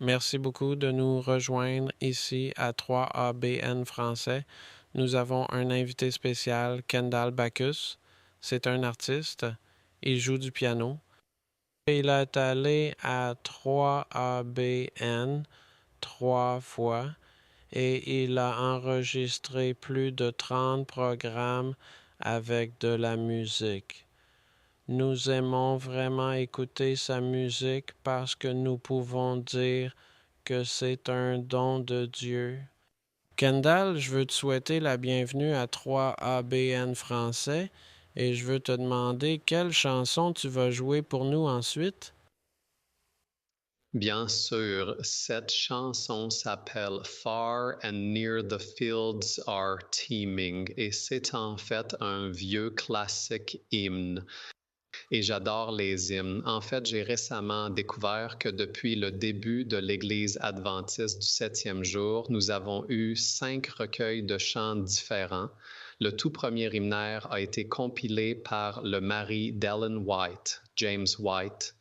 Merci beaucoup de nous rejoindre ici à 3ABN français. Nous avons un invité spécial, Kendall Bacchus. C'est un artiste. Il joue du piano. Il est allé à 3ABN 3 fois et il a enregistré plus de 30 programmes avec de la musique. Nous aimons vraiment écouter sa musique parce que nous pouvons dire que c'est un don de Dieu. Kendall, je veux te souhaiter la bienvenue à 3ABN français et je veux te demander quelle chanson tu vas jouer pour nous ensuite. Bien sûr, cette chanson s'appelle Far and Near the Fields Are Teeming et c'est en fait un vieux classique hymne. Et j'adore les hymnes. En fait, j'ai récemment découvert que depuis le début de l'Église adventiste du septième jour, nous avons eu 5 recueils de chants différents. Le tout premier hymnaire a été compilé par le mari d'Ellen White, James White.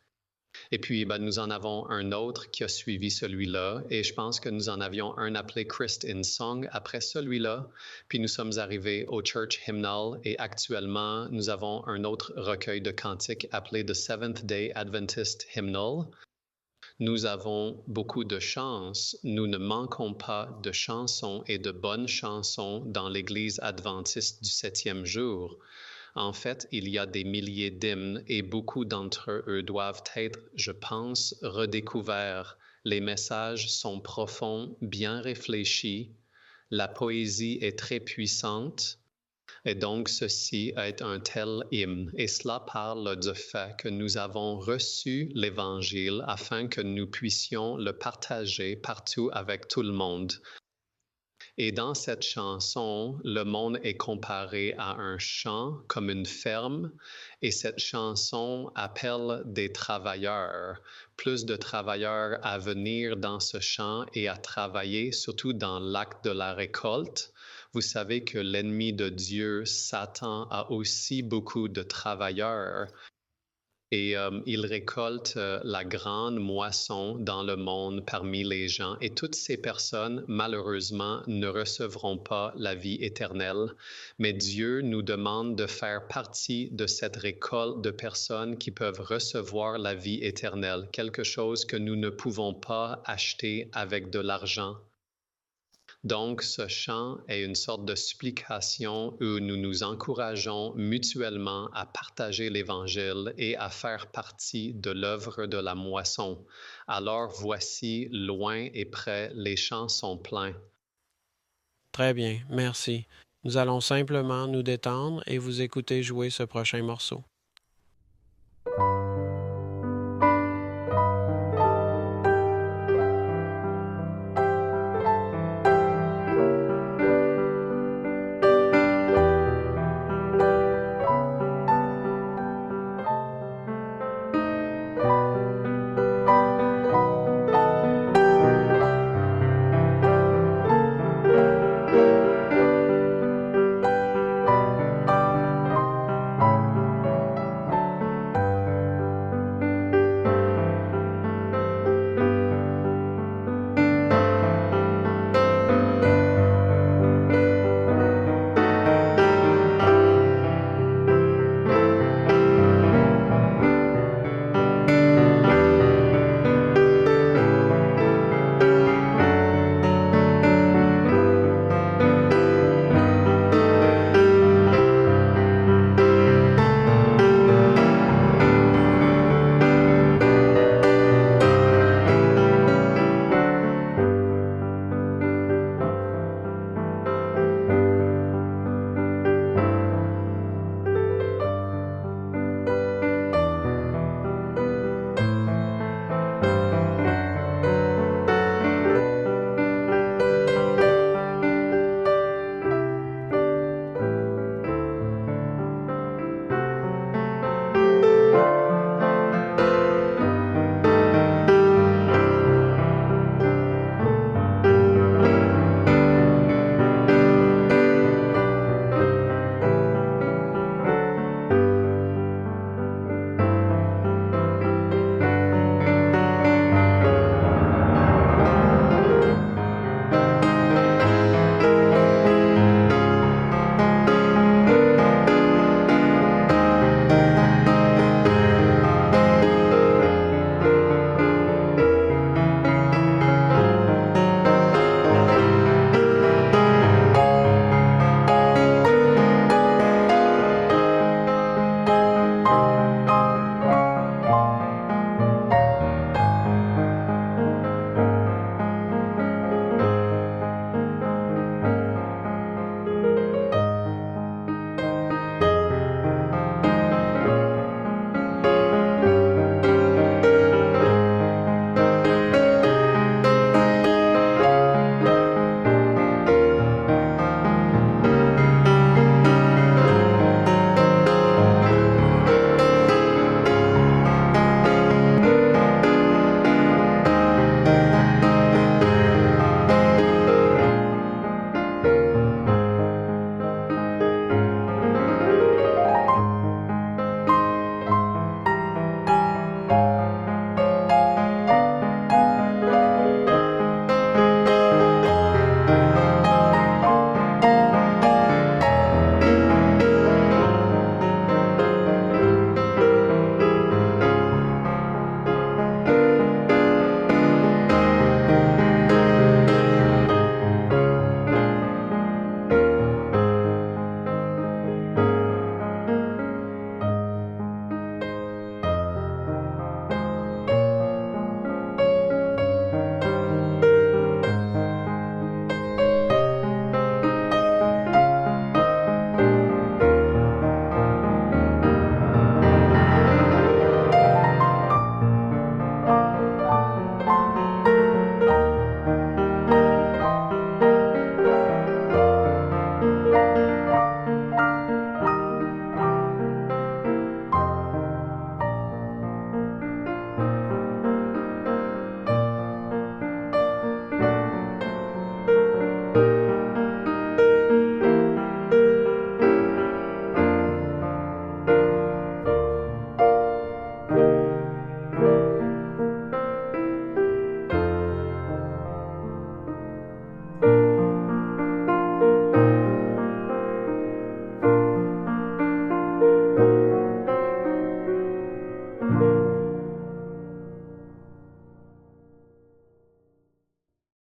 Et puis, nous en avons un autre qui a suivi celui-là. Et je pense que nous en avions un appelé Christ in Song après celui-là. Puis nous sommes arrivés au Church Hymnal et actuellement, nous avons un autre recueil de cantiques appelé The Seventh Day Adventist Hymnal. Nous avons beaucoup de chance. Nous ne manquons pas de chansons et de bonnes chansons dans l'Église adventiste du septième jour. En fait, il y a des milliers d'hymnes et beaucoup d'entre eux doivent être, je pense, redécouverts. Les messages sont profonds, bien réfléchis. La poésie est très puissante. Et donc, ceci est un tel hymne. Et cela parle du fait que nous avons reçu l'Évangile afin que nous puissions le partager partout avec tout le monde. Et dans cette chanson, le monde est comparé à un champ comme une ferme, et cette chanson appelle des travailleurs, plus de travailleurs à venir dans ce champ et à travailler, surtout dans l'acte de la récolte. Vous savez que l'ennemi de Dieu, Satan, a aussi beaucoup de travailleurs. Et il récolte la grande moisson dans le monde parmi les gens. Et toutes ces personnes, malheureusement, ne recevront pas la vie éternelle. Mais Dieu nous demande de faire partie de cette récolte de personnes qui peuvent recevoir la vie éternelle, quelque chose que nous ne pouvons pas acheter avec de l'argent. Donc, ce chant est une sorte de supplication où nous nous encourageons mutuellement à partager l'Évangile et à faire partie de l'œuvre de la moisson. Alors voici, loin et près, les champs sont pleins. Très bien, merci. Nous allons simplement nous détendre et vous écouter jouer ce prochain morceau.